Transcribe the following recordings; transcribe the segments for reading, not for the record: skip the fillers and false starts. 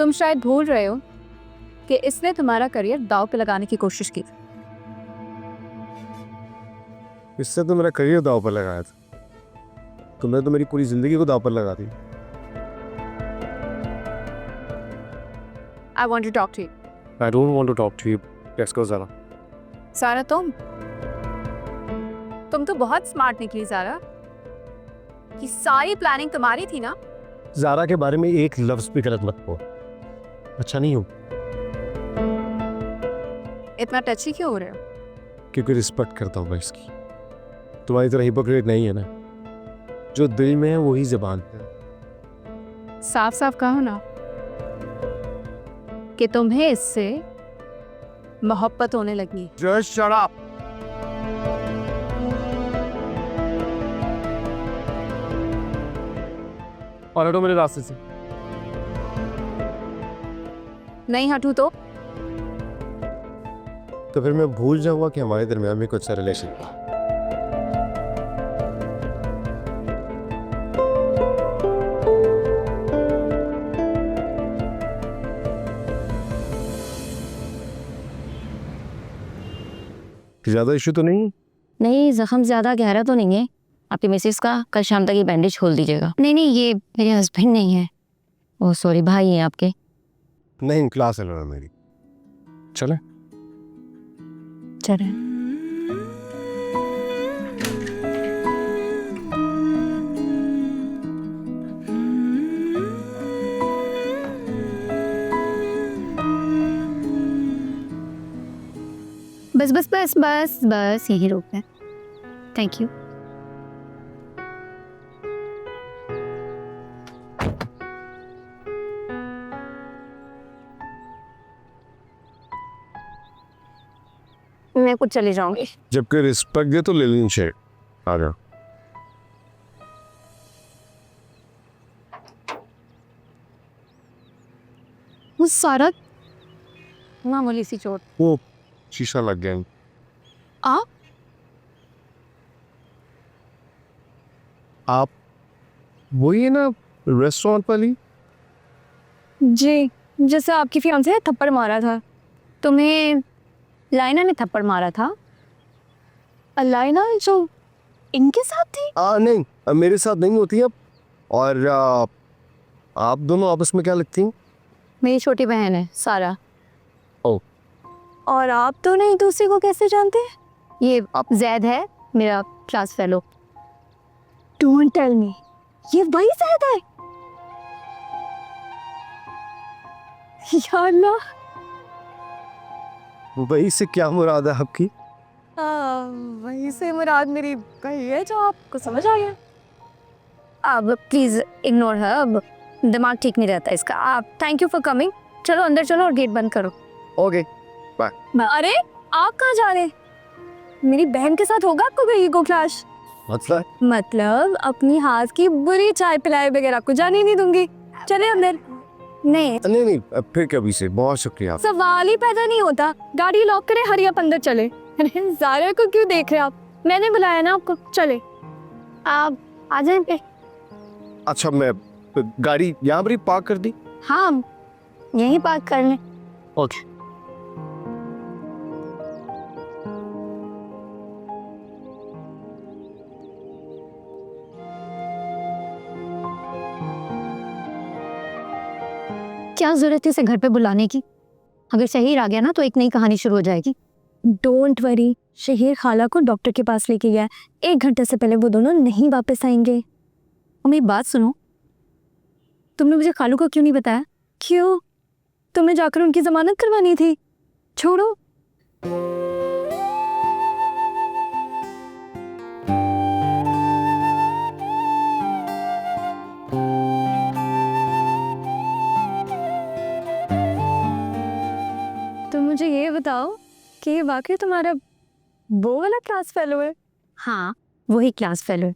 तुम शायद भूल रहे हो कि इसने तुम्हारा करियर दांव पे लगाने की कोशिश की। इससे तो मेरा करियर दांव पर लगाया था, तुमने तो मेरी पूरी जिंदगी को दांव पर लगा दी। I want to talk to you. I don't want to talk to you. Let's go, ज़रा। सारा तुम तो बहुत स्मार्ट निकली ज़ारा। ये सारी प्लानिंग तुम्हारी थी ना? ज़ारा के बारे में एक लफ्ज भी गलत मत बोल, अच्छा नहीं हूँ। इतना टची क्यों हो रहे हो? क्योंकि रिस्पेक्ट करता हूँ मैं इसकी। तुम्हारी तरह हिपोक्रेट नहीं है ना, जो दिल में है वही ज़बान पे। साफ साफ कहो ना कि तुम्हें इससे मोहब्बत होने लगी। Just shut up. और हटो मेरे रास्ते से। नहीं हटू तो फिर मैं भूल जाऊंगा कि हमारे दरमियान में कुछ सा रिलेशन था। ज्यादा इशू तो नहीं? नहीं, जख्म ज्यादा गहरा तो नहीं है। आपकी मिसेस का कल शाम तक ये बैंडेज खोल दीजिएगा। नहीं नहीं, ये मेरे हस्बैंड नहीं है, ओह सॉरी, भाई हैं आपके। नहीं, क्लास है ना मेरी। चले चले। बस बस बस बस बस यही रोकना है। Thank you. मैं कुछ चली जाऊंगी। जब कोई रिस्पेक्ट दे तो ले लेनी चाहिए। आ जाओ। वो सारा मामूली सी चोट। वो शीशा लग गया। आप वही है ना रेस्टोरेंट वाली? जी, जैसे आपकी फियांसे ने थप्पड़ मारा था। तुम्हें लाइना ने थप्पड़ मारा था? लाइना जो इनके साथ थी? नहीं, मेरे साथ नहीं होती अब। और आप दोनों आपस में क्या लगती हैं? मेरी छोटी बहन है सारा। ओ। और आप दोनों एक दूसरे को कैसे जानते हैं? ये जैद है मेरा class fellow. Don't tell me, ये वही जैद है? या अल्लाह। वही से क्या मुराद है आपकी? वही से मुराद मेरी वही है जो आपको समझ आ गया। अब प्लीज इग्नोर है, अब दिमाग ठीक नहीं रहता इसका। आप थैंक यू फॉर कमिंग। चलो अंदर चलो और गेट बंद करो। Okay bye. अरे आप कहाँ जा रहे? मेरी बहन के साथ होगा आपको कहीं को क्लाश? मतलब अपनी हाथ की बुरी चाय पिलाए बगैर आपको जाने नहीं दूंगी। चले अंदर। नहीं नहीं, फिर कभी से। बहुत शुक्रिया। सवाल ही पैदा नहीं होता। गाड़ी लॉक करे, हरी आप अंदर चले। ज़ारा को क्यों देख रहे आप? मैंने बुलाया ना आपको। चले आप आ जाए। अच्छा, मैं गाड़ी यहाँ पर पार्क कर दी? हाँ, यहीं पार्क कर लें। ओके। क्या जरूरत है इसे घर पे बुलाने की? अगर शहीर आ गया ना तो एक नई कहानी शुरू हो जाएगी। डोंट वरी, शहीर खाला को डॉक्टर के पास लेके गया। 1 घंटे से पहले वो दोनों नहीं वापस आएंगे। और मेरी बात सुनो, तुमने मुझे खालू को क्यों नहीं बताया? क्यों? तुम्हें जाकर उनकी जमानत करवानी थी। छोड़ो। तो मुझे ये बताओ कि ये वाकई तुम्हारा वो वाला क्लास फेलो है? हाँ, वही क्लास फेलो है।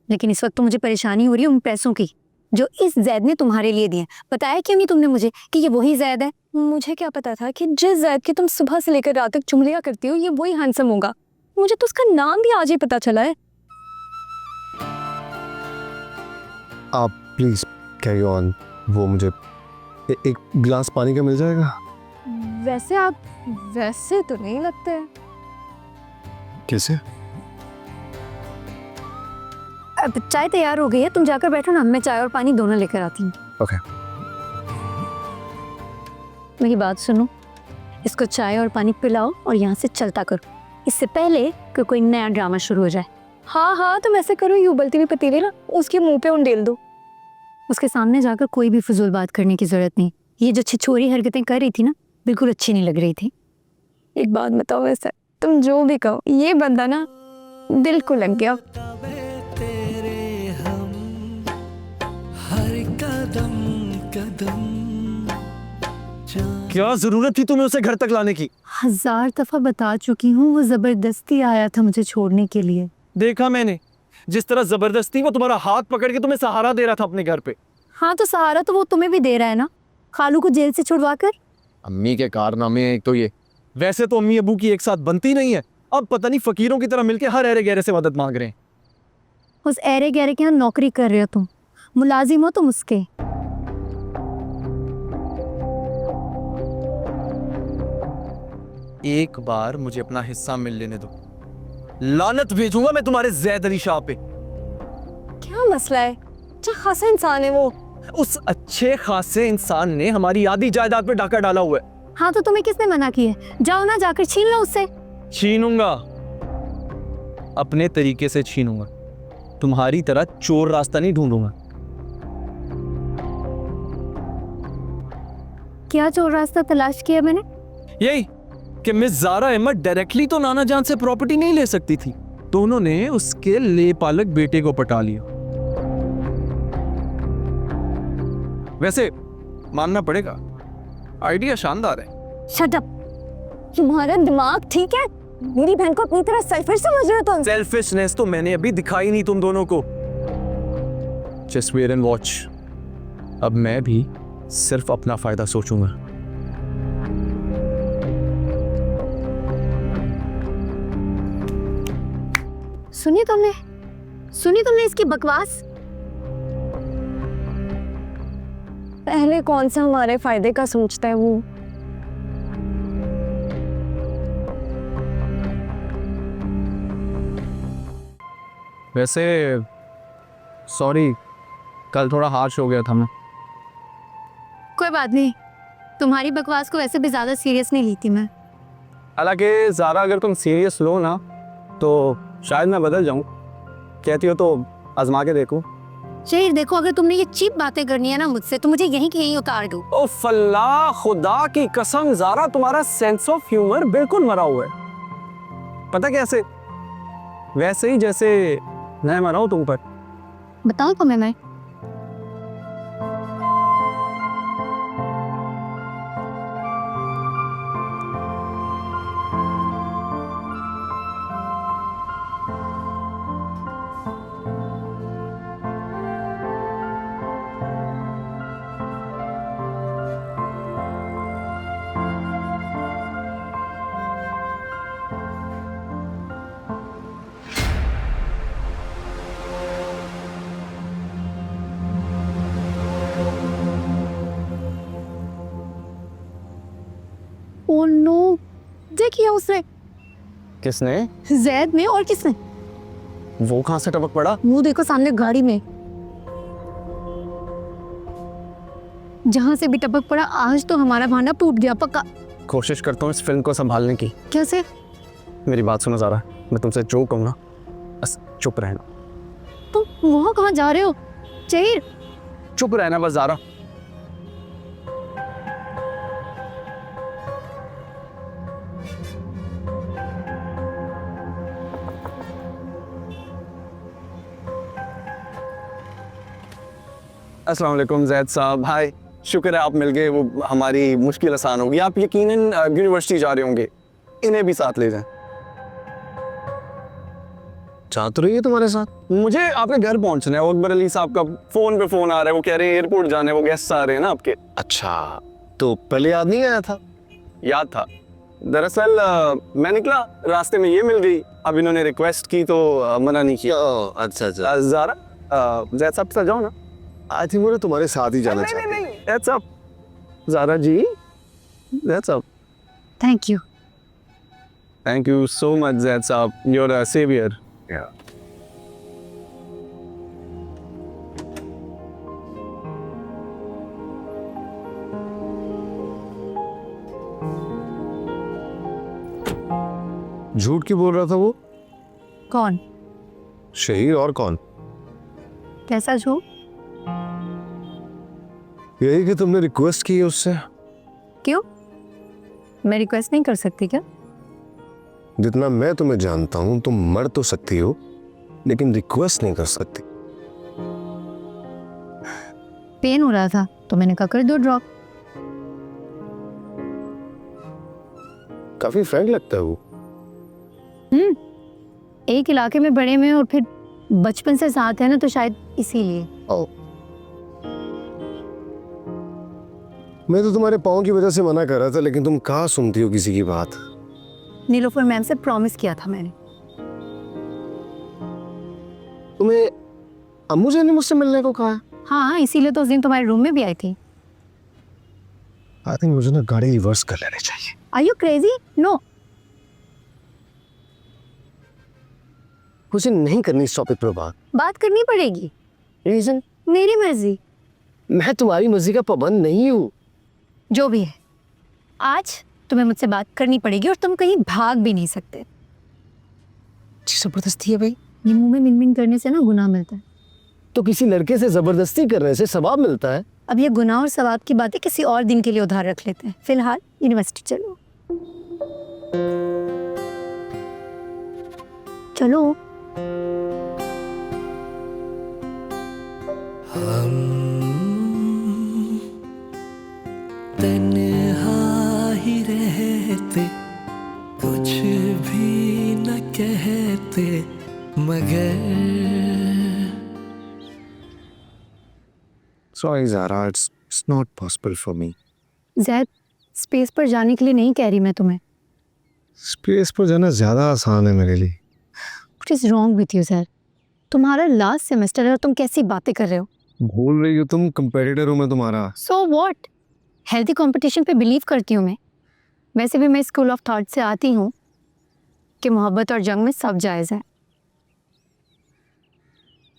लेकिन इस वक्त तो मुझे परेशानी हो रही है उन पैसों की जो इस जैद ने तुम्हारे लिए दिए। बताया क्यों नहीं तुमने मुझे कि ये वही जैद है? मुझे क्या पता था कि जिस जैद की तुम सुबह से लेकर रात तक चुगलियां करती हो ये वही हैंडसम होगा। मुझे तो उसका नाम भी आज ही पता चला है। आप प्लीज कैरी ऑन। वो मुझे एक गिलास पानी का मिल जाएगा? वैसे आप वैसे तो नहीं लगते हैं। कैसे? अब चाय तैयार हो गई है, तुम जाकर बैठो ना, मैं चाय और पानी दोनों लेकर आती हूँ। ओके। मेरी बात सुनो, इसको चाय और पानी पिलाओ और यहाँ से चलता करो, इससे पहले कि कोई नया ड्रामा शुरू हो जाए। हाँ हाँ, तुम ऐसे करो, ये उबलती हुई पतीली ना उसके मुंह पे उंडेल दो। उसके सामने जाकर कोई भी फजूल बात करने की जरूरत नहीं। ये जो छिछोरी हरकतें कर रही थी ना, बिल्कुल अच्छी नहीं लग रही थी। एक बात बताओ वैसे, तुम जो भी कहो, ये बंदा ना दिल को लग गया। क्या जरूरत थी तुम्हें उसे घर तक लाने की? 1000 दफा बता चुकी हूँ, वो जबरदस्ती आया था मुझे छोड़ने के लिए। देखा मैंने, जिस तरह जबरदस्ती वो तुम्हारा हाथ पकड़ के तुम्हें सहारा दे रहा था अपने घर पे। हाँ तो सहारा तो वो तुम्हें भी दे रहा है ना, खालू को जेल से छुड़वा कर। अम्मी के कारनामे हैं एक तो ये। वैसे तो अम्मी अबू की एक साथ बनती नहीं है, अब पता नहीं फकीरों की तरह मिलके हर ऐरे गहरे से मदद मांग रहे हैं। उस ऐरे गहरे के यहाँ नौकरी कर रहे हो तुम, मुलाजिम हो तुम उसके। एक बार मुझे अपना हिस्सा मिल लेने दो, लानत भेजूंगा मैं तुम्हारे जैद अली शाह पे। क्या मसला है? अच्छा खासा इंसान है वो। उस अच्छे खासे इंसान ने हमारी आधी जायदाद पे डाका डाला हुआ है। हाँ तो तुम्हें किसने मना किया? जाओ ना, जाकर छीन लो उससे। छीनूंगा, अपने तरीके से छीनूंगा, तुम्हारी तरह चोर रास्ता नहीं ढूंढूंगा। क्या चोर रास्ता तलाश किया मैंने? यही कि मिस ज़ारा अहमद डायरेक्टली तो नाना जान से प्रॉपर्टी नहीं ले सकती थी, तो उन्होंने उसके लेपालक बेटे को पटा लिया। वैसे मानना पड़ेगा, आइडिया शानदार है। शट अप, तुम्हारा दिमाग ठीक है? मेरी बहन को अपनी तरह सेल्फिश समझ रहे हो तुम? सेल्फिशनेस तो मैंने अभी दिखाई नहीं तुम दोनों को। जस्ट वेट एंड वॉच, अब मैं भी सिर्फ अपना फायदा सोचूंगा। सुनी तुमने इसकी बकवास? पहले कौन सा हमारे फायदे का सोचता है वो। वैसे सॉरी, कल थोड़ा हार्श हो गया था मैं। कोई बात नहीं, तुम्हारी बकवास को वैसे भी ज्यादा सीरियस नहीं ली थी मैं। हालांकि ज़ारा अगर तुम सीरियस लो ना तो शायद मैं बदल जाऊं। कहती हो तो आजमा के देखो। शहीर देखो, अगर तुमने ये चीप बातें करनी है ना मुझसे, तो मुझे यहीं के यहीं उतार दो। ओ फल्ला, खुदा की कसम ज़ारा, तुम्हारा सेंस ऑफ ह्यूमर बिल्कुल मरा हुआ है। पता कैसे? वैसे ही जैसे मैं मरा हूं तुम पर। बताओ तुम्हें मैं। ओ नो, देखिए उसने। किसने? जैद ने। और किसने? वो कहां से टपक पड़ा? वो देखो सामने गाड़ी में। जहां से भी टपक पड़ा, आज तो हमारा भांडा टूट गया पक्का। कोशिश करता हूँ इस फिल्म को संभालने की। कैसे? मेरी बात सुनो ज़ारा, मैं तुमसे जो कहूँ ना बस चुप रहना। तुम वहाँ कहाँ जा रहे हो? शहीर, चुप रहना बस ज़ारा। अस्सलाम वालेकुम जैद साहब। हाय, शुक्र है आप मिल गए, वो हमारी मुश्किल आसान होगी। आप यकीनन यूनिवर्सिटी जा रहे होंगे, इन्हें भी साथ ले जाएं। जा तो रही है तुम्हारे साथ? मुझे आपके घर पहुंचना है। वो अकबर अली साहब का फोन पे फोन आ रहा है, वो कह रहे हैं एयरपोर्ट जाने, वो गेस्ट आ रहे हैं ना आपके। अच्छा, तो पहले याद नहीं आया था? याद था। दरअसल मैं निकला, रास्ते में ये मिल गई। अब इन्होंने रिक्वेस्ट की तो मना नहीं किया। अच्छा अच्छा। ज़ारा, जैद साहब से जाओ ना। आई थिंक मुझे तुम्हारे साथ ही जाना नहीं चाहिए। नहीं नहीं, जैद साहब ज़ारा जी, that's up. Thank you. Thank you so much, that's up. You're a savior. Yeah. झूठ क्यों बोल रहा था वो? कौन? शहीर और कौन? कैसा झूठ? यही कि तुमने रिक्वेस्ट की है उससे। क्यों? मैं रिक्वेस्ट नहीं कर सकती क्या? जितना मैं तुम्हें जानता हूं तुम मर तो सकती हो लेकिन रिक्वेस्ट नहीं कर सकती। पेन हो रहा था तो मैंने कहा कर दो ड्रॉप। काफी फ्रैंक लगता है वो। एक इलाके में बड़े में और फिर बचपन से साथ है ना, तो शायद इसीलिए। मैं तो तुम्हारे पाँव की वजह से मना कर रहा था लेकिन तुम कहाँ सुनती हो किसी की बात। नीलोफर मैम से प्रॉमिस किया था मैंने। तुम्हें अम्मू जी ने मुझसे मिलने को कहा? हाँ, इसीलिए तो उस दिन तुम्हारे रूम में भी आई थी। आई थिंक मुझे ना गाड़ी रिवर्स कर लेनी चाहिए। Are you crazy? नो। मुझे नहीं करनी इस टॉपिक पर बात करनी पड़ेगी। रीजन? मेरी मर्जी। मैं तुम्हारी मर्जी का पाबंद नहीं हूँ। जो भी है, आज तुम्हें मुझसे बात करनी पड़ेगी और तुम कहीं भाग भी नहीं सकते। जबरदस्ती है भाई। ये मुंह में मिनमिन करने से ना गुनाह मिलता है। तो किसी लड़के से जबरदस्ती करने से सवाब मिलता है। अब ये गुनाह और सवाब की बातें किसी और दिन के लिए उधार रख लेते हैं। फिलहाल यूनिवर्सिटी चलो। चलो। तन्हा ही रहते, कुछ भी न कहते, मगर Sorry Zara, it's not possible for me. Zaid, space पर जाने के लिए नहीं कह रही मैं तुम्हें। स्पेस पर जाना ज्यादा आसान है मेरे लिए। What is wrong with you ज़ैद? तुम्हारा लास्ट सेमेस्टर है और तुम कैसी बातें कर रहे हो? भूल रही हो तुम, कंपेटिटर हूँ मैं तुम्हारा। So what? हेल्दी कंपटीशन पे बिलीव करती हूँ मैं। वैसे भी मैं स्कूल ऑफ थॉट से आती हूँ कि मोहब्बत और जंग में सब जायज़ है।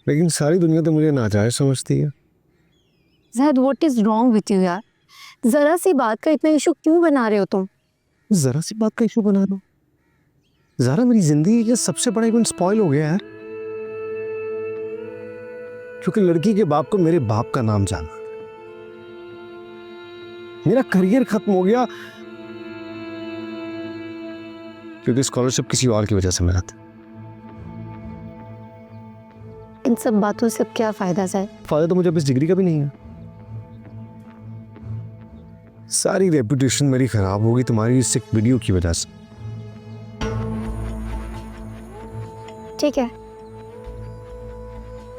लेकिन सारी दुनिया तो मुझे नाजायज समझती है। Zaid, what is wrong with you यार? ज़रा सी बात का इतना इशू क्यों बना रहे हो तुम? जरा सी बात का इशू बना लो। ज़रा मेरी जिंदगी का सबसे बड़ा इवेंट स्पॉइल हो गया यार, क्योंकि लड़की के बाप को मेरे बाप का नाम जाना। मेरा करियर खत्म हो गया क्योंकि स्कॉलरशिप किसी और की वजह से मिला था। इन सब बातों से अब क्या फ़ायदा ज़ैद? फायदा तो मुझे अब इस डिग्री का भी नहीं है। सारी रेपुटेशन मेरी खराब होगी तुम्हारी इस एक वीडियो की वजह से। ठीक है,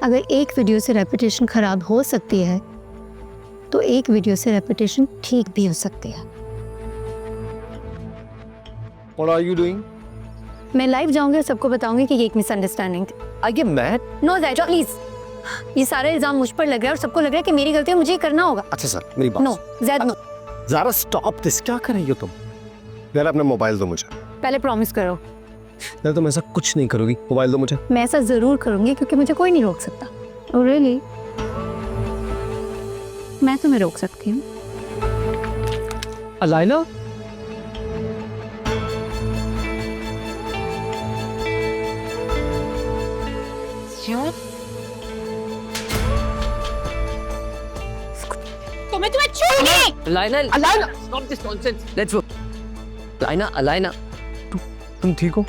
अगर एक वीडियो से रेपुटेशन खराब हो सकती है तो एक वीडियो से रेपुटेशन ठीक भी हो सकती है। What are you doing? मैं लाइव जाऊंगी और सबको बताऊंगी कि ये एक मिसअंडरस्टैंडिंग थी। I get mad? No Zaid please, ये सारा इल्जाम मुझ पर लग रहा है और सबको लग रहा है कि मेरी गलती है, मुझे ये करना होगा। अच्छा सर मेरी बात नो ज़ैद, नो। ज़रा स्टॉप दिस। क्या कर रही हो तुम? यार अपना मोबाइल दो मुझे। पहले प्रॉमिस करो। यार तुम ऐसा कुछ नहीं करोगी, मोबाइल दो मुझे। मैं ऐसा ज़रूर करूंगी क्योंकि मुझे कोई नहीं रोक सकता। Oh, really? मैं तुम्हें रोक सकती हूँ। Alaina, Alina, stop this nonsense. Let's go. Alina, तुम ठीक हो?